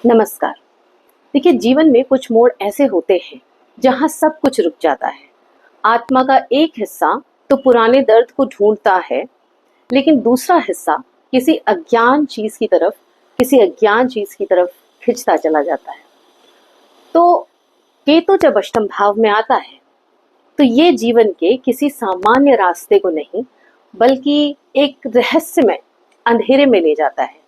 नमस्कार। देखिए, जीवन में कुछ मोड़ ऐसे होते हैं जहां सब कुछ रुक जाता है। आत्मा का एक हिस्सा तो पुराने दर्द को ढूंढता है, लेकिन दूसरा हिस्सा किसी अज्ञान चीज की तरफ खिंचता चला जाता है। तो केतु जब अष्टम भाव में आता है तो ये जीवन के किसी सामान्य रास्ते को नहीं, बल्कि एक रहस्यमय अंधेरे में ले जाता है,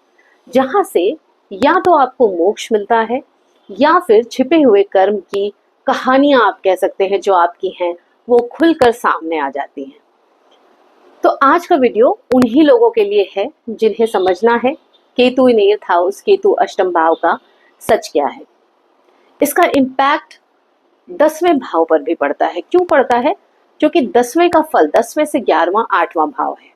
जहां से या तो आपको मोक्ष मिलता है या फिर छिपे हुए कर्म की कहानियां आप कह सकते हैं जो आपकी हैं वो खुलकर सामने आ जाती हैं। तो आज का वीडियो उन्हीं लोगों के लिए है जिन्हें समझना है Ketu in eighth house, Ketu अष्टम भाव का सच क्या है। इसका इम्पैक्ट 10वें भाव पर भी पड़ता है। क्यों पड़ता है? क्योंकि 10वें का फल 10वें से 11वां 8वां भाव है।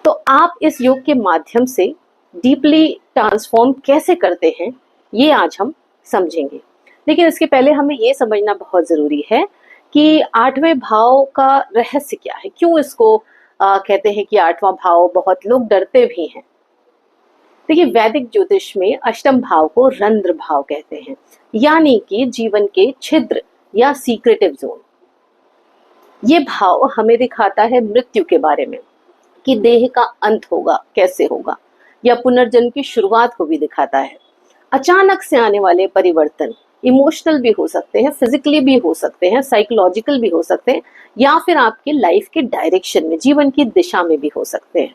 तो आप इस योग के माध्यम से डीपली ट्रांसफॉर्म कैसे करते हैं ये आज हम समझेंगे। लेकिन इसके पहले हमें ये समझना बहुत जरूरी है कि 8वें भाव का रहस्य क्या है। क्यों इसको कहते हैं कि 8वां भाव, बहुत लोग डरते भी हैं। देखिए, वैदिक ज्योतिष में अष्टम भाव को रंध्र भाव कहते हैं, यानी कि जीवन के छिद्र या सीक्रेटिव जोन। ये भाव हमें दिखाता है मृत्यु के बारे में, कि देह का अंत होगा, कैसे होगा, या पुनर्जन्म की शुरुआत को भी दिखाता है। अचानक से आने वाले परिवर्तन इमोशनल भी हो सकते हैं, फिजिकली भी हो सकते हैं, साइकोलॉजिकल भी हो सकते हैं, या फिर आपके लाइफ के डायरेक्शन में, जीवन की दिशा में भी हो सकते हैं।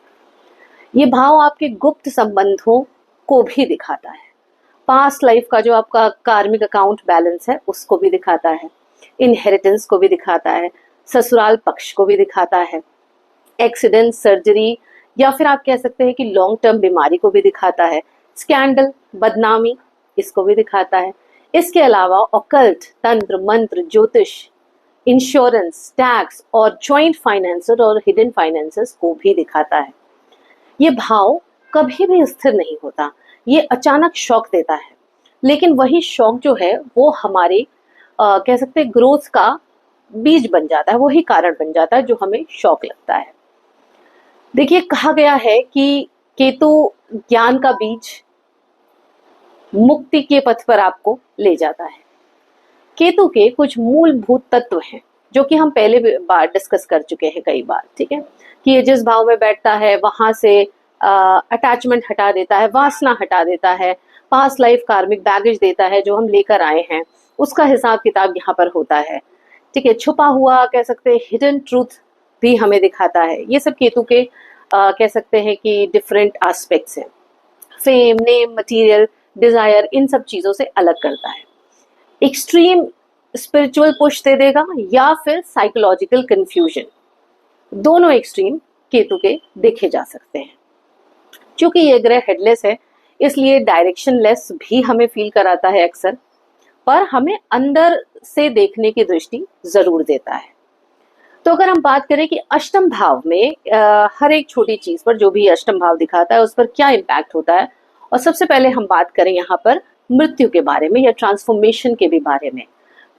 ये भाव आपके गुप्त संबंधों को भी दिखाता है। पास्ट लाइफ का जो आपका कार्मिक अकाउंट बैलेंस है उसको भी दिखाता है, इनहेरिटेंस को भी दिखाता है, ससुराल पक्ष को भी दिखाता है, एक्सीडेंट, सर्जरी, या फिर आप कह सकते हैं कि लॉन्ग टर्म बीमारी को भी दिखाता है, स्कैंडल, बदनामी, इसको भी दिखाता है। इसके अलावा ऑकल्ट, तंत्र मंत्र, ज्योतिष, इंश्योरेंस, टैक्स और जॉइंट फाइनेंसर और हिडन फाइनेंसेस को भी दिखाता है। ये भाव कभी भी स्थिर नहीं होता, ये अचानक शॉक देता है, लेकिन वही शॉक जो है वो हमारे कह सकते हैं ग्रोथ का बीज बन जाता है, वही कारण बन जाता है जो हमें शॉक लगता है। देखिए, कहा गया है कि केतु ज्ञान का बीज मुक्ति के पथ पर आपको ले जाता है। केतु के कुछ मूलभूत तत्व हैं जो कि हम पहले बार डिस्कस कर चुके हैं कई बार, ठीक है, कि ये जिस भाव में बैठता है वहां से अटैचमेंट हटा देता है, वासना हटा देता है, पास्ट लाइफ कार्मिक बैगेज देता है जो हम लेकर आए हैं, उसका हिसाब किताब यहाँ पर होता है, ठीक है। छुपा हुआ कह सकते हैं हिडन ट्रूथ भी हमें दिखाता है। ये सब केतु के कह सकते हैं कि डिफरेंट एस्पेक्ट्स हैं। फेम, नेम, मटेरियल, डिजायर, इन सब चीजों से अलग करता है। एक्सट्रीम स्पिरिचुअल पुश दे देगा या फिर साइकोलॉजिकल कंफ्यूजन, दोनों एक्सट्रीम केतु के देखे जा सकते हैं। क्योंकि ये ग्रह हेडलेस है इसलिए डायरेक्शनलेस भी हमें फील कराता है अक्सर, पर हमें अंदर से देखने की दृष्टि जरूर देता है। तो अगर हम बात करें कि अष्टम भाव में हर एक छोटी चीज पर जो भी अष्टम भाव दिखाता है उस पर क्या इम्पैक्ट होता है, और सबसे पहले हम बात करें यहाँ पर मृत्यु के बारे में या ट्रांसफॉर्मेशन के भी बारे में,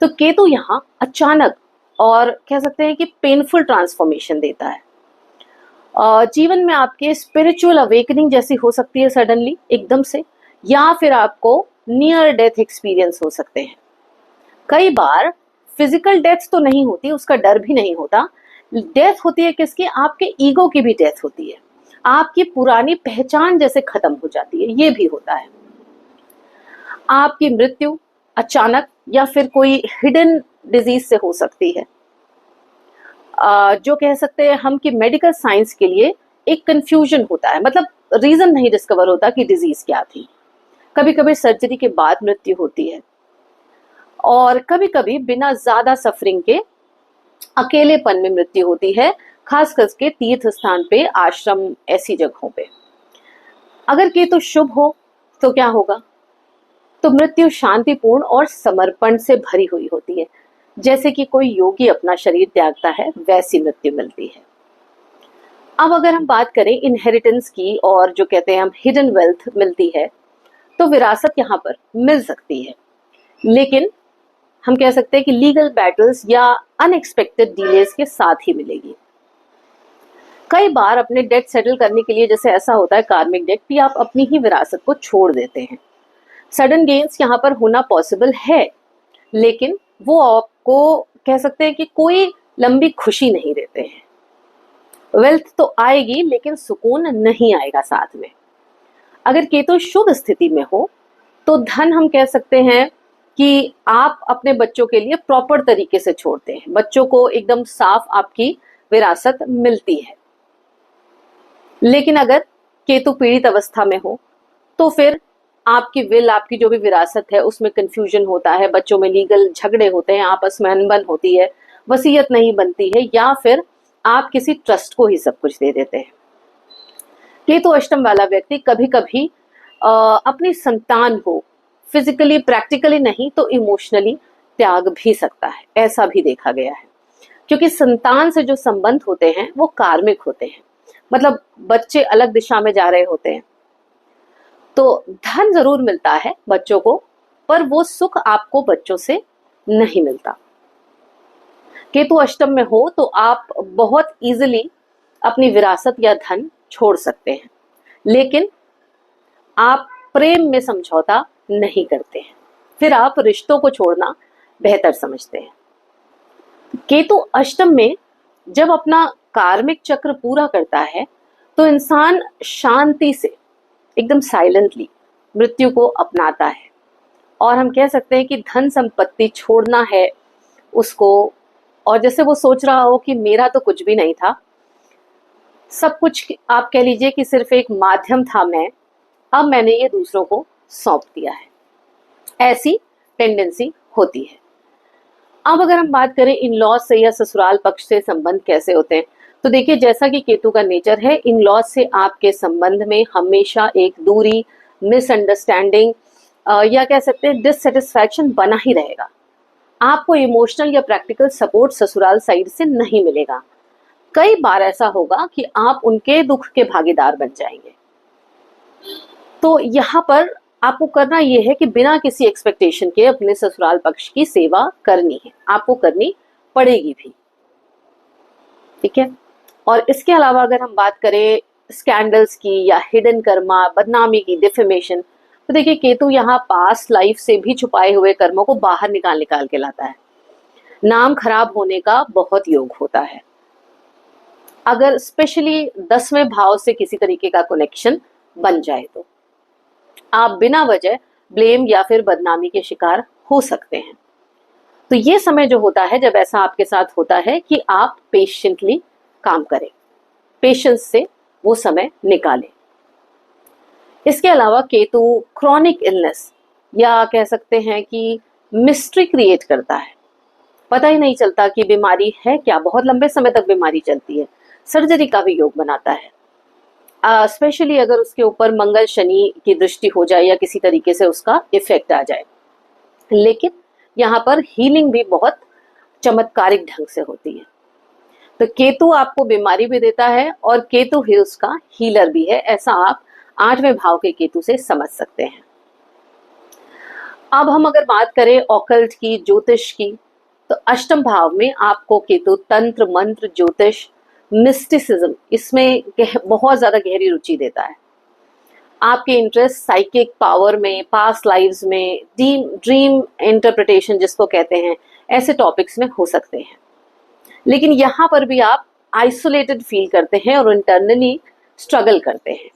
तो केतु यहाँ अचानक और कह सकते हैं कि पेनफुल ट्रांसफॉर्मेशन देता है। जीवन में आपके स्पिरिचुअल अवेकनिंग जैसी हो सकती है सडनली, एकदम से, या फिर आपको नियर डेथ एक्सपीरियंस हो सकते हैं। कई बार फिजिकल डेथ तो नहीं होती, उसका डर भी नहीं होता। डेथ होती है किसकी? आपके ईगो की भी डेथ होती है, आपकी पुरानी पहचान जैसे खत्म हो जाती है, ये भी होता है। आपकी मृत्यु अचानक या फिर कोई हिडन डिजीज से हो सकती है, जो कह सकते हैं हम कि मेडिकल साइंस के लिए एक कंफ्यूजन होता है, मतलब रीजन नहीं डिस्कवर होता कि डिजीज क्या थी। कभी कभी सर्जरी के बाद मृत्यु होती है, और कभी कभी बिना ज्यादा सफरिंग के अकेलेपन में मृत्यु होती है, खास करके तीर्थ स्थान पे, आश्रम, ऐसी जगहों पे। अगर केतु शुभ हो तो क्या होगा? तो मृत्यु शांतिपूर्ण और समर्पण से भरी हुई होती है, जैसे कि कोई योगी अपना शरीर त्यागता है वैसी मृत्यु मिलती है। अब अगर हम बात करें इनहेरिटेंस की और जो कहते हैं हम हिडन वेल्थ मिलती है, तो विरासत यहाँ पर मिल सकती है, लेकिन हम कह सकते हैं कि लीगल बैटल्स या अनएक्सपेक्टेड डिलेज के साथ ही मिलेगी। कई बार अपने डेट सेटल करने के लिए, जैसे ऐसा होता है कार्मिक डेट, भी आप अपनी ही विरासत को छोड़ देते हैं, सडन गेन्स यहाँ पर होना पॉसिबल है, लेकिन वो आपको कह सकते हैं कि कोई लंबी खुशी नहीं देते हैं। वेल्थ तो आएगी लेकिन सुकून नहीं आएगा साथ में। अगर केतु शुभ स्थिति में हो तो धन हम कह सकते हैं कि आप अपने बच्चों के लिए प्रॉपर तरीके से छोड़ते हैं, बच्चों को एकदम साफ आपकी विरासत मिलती है। लेकिन अगर केतु पीड़ित अवस्था में हो तो फिर आपकी विल, आपकी जो भी विरासत है उसमें कंफ्यूजन होता है, बच्चों में लीगल झगड़े होते हैं, आपस में अनबन होती है, वसीयत नहीं बनती है, या फिर आप किसी ट्रस्ट को ही सब कुछ दे देते हैं। केतु अष्टम वाला व्यक्ति कभी कभी अपनी संतान को फिजिकली, प्रैक्टिकली नहीं तो इमोशनली त्याग भी सकता है, ऐसा भी देखा गया है। क्योंकि संतान से जो संबंध होते हैं वो कार्मिक होते हैं, मतलब बच्चे अलग दिशा में जा रहे होते हैं। तो धन जरूर मिलता है बच्चों को, पर वो सुख आपको बच्चों से नहीं मिलता। केतु अष्टम में हो तो आप बहुत इजीली अपनी विरासत या धन छोड़ सकते हैं, लेकिन आप प्रेम में समझौता नहीं करते हैं, फिर आप रिश्तों को छोड़ना बेहतर समझते हैं। केतु अष्टम में जब अपना कार्मिक चक्र पूरा करता है तो इंसान शांति से, एकदम साइलेंटली मृत्यु को अपनाता है। और हम कह सकते हैं कि धन संपत्ति छोड़ना है उसको, और जैसे वो सोच रहा हो कि मेरा तो कुछ भी नहीं था, सब कुछ आप कह लीजिए कि सिर्फ एक माध्यम था मैं, अब मैंने ये दूसरों को सौंप दिया है, ऐसी टेंडेंसी होती है। अब अगर हम बात करें इन लॉज से या ससुराल पक्ष से संबंध कैसे होते हैं, तो देखिए जैसा कि केतु का नेचर है, इन लॉज से आपके संबंध में हमेशा एक दूरी, मिसअंडरस्टैंडिंग या कह सकते हैं डिससेटिस्फैक्शन बना ही रहेगा। आपको इमोशनल या प्रैक्टिकल सपोर्ट ससुराल साइड से नहीं मिलेगा। कई बार ऐसा होगा कि आप उनके दुख के भागीदार बन जाएंगे। तो यहाँ पर आपको करना यह है कि बिना किसी एक्सपेक्टेशन के अपने ससुराल पक्ष की सेवा करनी है, आपको करनी पड़ेगी भी, ठीक है। और इसके अलावा अगर हम बात करें स्कैंडल्स की या हिडन कर्मा, बदनामी की, डिफेमेशन, तो देखिए केतु यहाँ पास्ट लाइफ से भी छुपाए हुए कर्मों को बाहर निकाल के लाता है। नाम खराब होने का बहुत योग होता है। अगर स्पेशली 10वें भाव से किसी तरीके का कनेक्शन बन जाए तो आप बिना वजह ब्लेम या फिर बदनामी के शिकार हो सकते हैं। तो ये समय जो होता है, जब ऐसा आपके साथ होता है, कि आप पेशेंटली काम करें, पेशेंस से वो समय निकालें। इसके अलावा केतु क्रॉनिक इलनेस या कह सकते हैं कि मिस्ट्री क्रिएट करता है, पता ही नहीं चलता कि बीमारी है क्या, बहुत लंबे समय तक बीमारी चलती है, सर्जरी का भी योग बनाता है। स्पेशली अगर उसके ऊपर मंगल शनि की दृष्टि हो जाए या किसी तरीके से उसका इफेक्ट आ जाए। लेकिन यहाँ पर हीलिंग भी बहुत चमत्कारिक ढंग से होती है। तो केतु आपको बीमारी भी देता है और केतु ही उसका हीलर भी है, ऐसा आप 8वें भाव के केतु से समझ सकते हैं। अब हम अगर बात करें ऑकल्ट की, ज्योतिष की, तो अष्टम भाव में आपको केतु तंत्र मंत्र, ज्योतिष, मिस्टिसिज्म, इसमें बहुत ज्यादा गहरी रुचि देता है। आपके इंटरेस्ट साइकिक पावर में, पास्ट लाइव्स में, ड्रीम इंटरप्रिटेशन जिसको कहते हैं, ऐसे टॉपिक्स में हो सकते हैं। लेकिन यहाँ पर भी आप आइसोलेटेड फील करते हैं और इंटरनली स्ट्रगल करते हैं।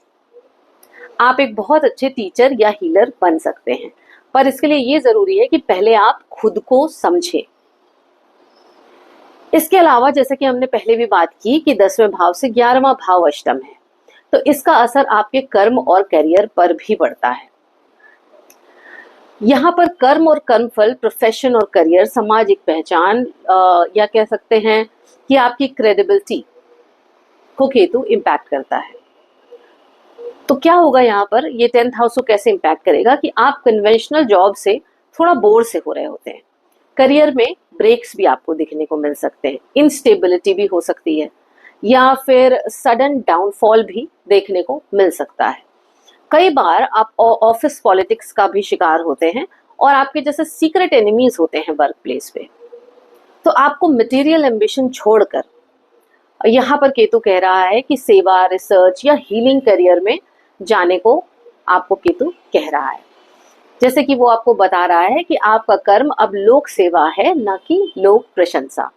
आप एक बहुत अच्छे टीचर या हीलर बन सकते हैं, पर इसके लिए ये जरूरी है कि पहले आप खुद को समझें। इसके अलावा जैसे कि हमने पहले भी बात की कि 10वें भाव से 11वां भाव अष्टम है, तो इसका असर आपके कर्म और करियर पर भी पड़ता है। यहाँ पर कर्म और कर्मफल, प्रोफेशन और करियर, सामाजिक पहचान या कह सकते हैं कि आपकी क्रेडिबिलिटी को केतु इम्पैक्ट करता है। तो क्या होगा यहाँ पर, ये 10th हाउस को कैसे इम्पैक्ट करेगा कि आप कन्वेंशनल जॉब से थोड़ा बोर से हो रहे होते हैं, करियर में ब्रेक्स भी आपको दिखने को मिल सकते हैं, इंस्टेबिलिटी भी हो सकती है, या फिर सडन डाउनफॉल भी देखने को मिल सकता है। कई बार आप ऑफिस पॉलिटिक्स का भी शिकार होते हैं और आपके जैसे सीक्रेट एनिमीज होते हैं वर्क प्लेस पे। तो आपको मटेरियल एम्बिशन छोड़कर यहाँ पर केतु कह रहा है कि सेवा, रिसर्च या हीलिंग करियर में जाने को आपको केतु कह रहा है। जैसे कि वो आपको बता रहा है कि आपका कर्म अब लोक सेवा है, ना कि लोक प्रशंसा।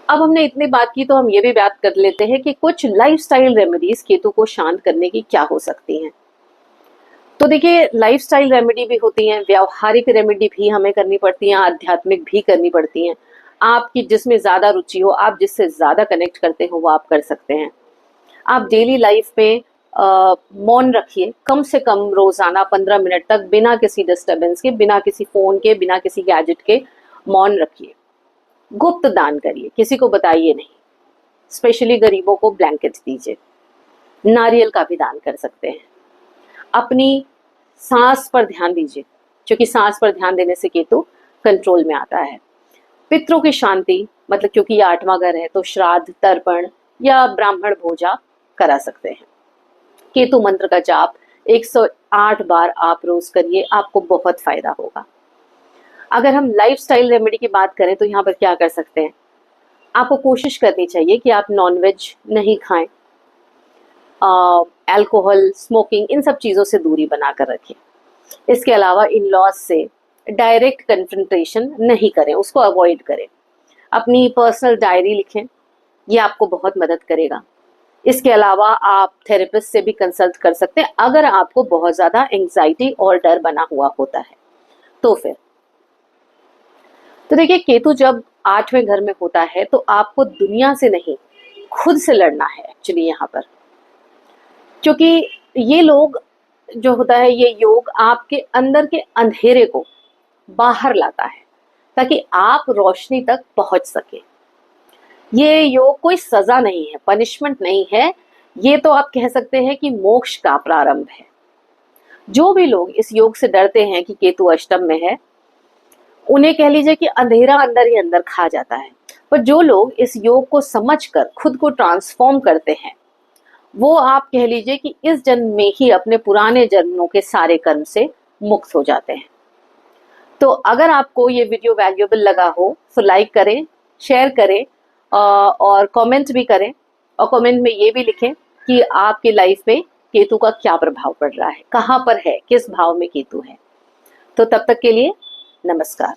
अब हमने इतनी बात की तो हम ये भी बात कर लेते हैं कि कुछ लाइफस्टाइल रेमेडीज केतु को शांत करने की क्या हो सकती हैं। तो देखिए, लाइफस्टाइल रेमेडी भी होती हैं, व्यावहारिक रेमेडी भी हमें करनी पड़ती हैं, आध्यात्मिक भी करनी पड़ती हैं। आपकी जिसमें ज्यादा रुचि हो, आप जिससे ज्यादा कनेक्ट करते हो, वो आप कर सकते हैं। आप डेली लाइफ में मौन रखिए, कम से कम रोजाना 15 मिनट तक, बिना किसी डिस्टरबेंस के, बिना किसी फोन के, बिना किसी गैजेट के मौन रखिए। गुप्त दान करिए, किसी को बताइए नहीं। स्पेशली गरीबों को ब्लैंकेट दीजिए। नारियल का भी दान कर सकते हैं। अपनी सांस पर ध्यान दीजिए, क्योंकि सांस पर ध्यान देने से केतु कंट्रोल में आता है। पितरों की शांति, मतलब क्योंकि ये 8वां घर है, तो श्राद्ध, तर्पण या ब्राह्मण भोजा करा सकते हैं। केतु मंत्र का जाप 108 बार आप रोज करिए, आपको बहुत फायदा होगा। अगर हम लाइफस्टाइल रेमेडी की बात करें तो यहाँ पर क्या कर सकते हैं, आपको कोशिश करनी चाहिए कि आप नॉनवेज नहीं खाएं, अल्कोहल, स्मोकिंग, इन सब चीज़ों से दूरी बनाकर रखें। इसके अलावा इन लॉज से डायरेक्ट कन्फ्रंटेशन नहीं करें, उसको अवॉइड करें। अपनी पर्सनल डायरी लिखें, ये आपको बहुत मदद करेगा। इसके अलावा आप थेरेपिस्ट से भी कंसल्ट कर सकते हैं अगर आपको बहुत ज़्यादा एंग्जाइटी और डर बना हुआ होता है तो फिर। तो देखिए, केतु जब 8वें घर में होता है तो आपको दुनिया से नहीं, खुद से लड़ना है एक्चुअली यहाँ पर। क्योंकि ये लोग जो होता है, ये योग आपके अंदर के अंधेरे को बाहर लाता है ताकि आप रोशनी तक पहुंच सके। ये योग कोई सजा नहीं है, पनिशमेंट नहीं है, ये तो आप कह सकते हैं कि मोक्ष का प्रारंभ है। जो भी लोग इस योग से डरते हैं कि केतु अष्टम में है, उन्हें कह लीजिए कि अंधेरा अंदर ही अंदर खा जाता है। पर जो लोग इस योग को समझकर खुद को ट्रांसफॉर्म करते हैं, वो आप कह लीजिए कि इस जन्म में ही अपने पुराने जन्मों के सारे कर्म से मुक्त हो जाते हैं। तो अगर आपको ये वीडियो वैल्यूएबल लगा हो तो लाइक करें, शेयर करें और कमेंट भी करें। और कमेंट में ये भी लिखें कि आपकी लाइफ में केतु का क्या प्रभाव पड़ रहा है, कहाँ पर है, किस भाव में केतु है। तो तब तक के लिए नमस्कार।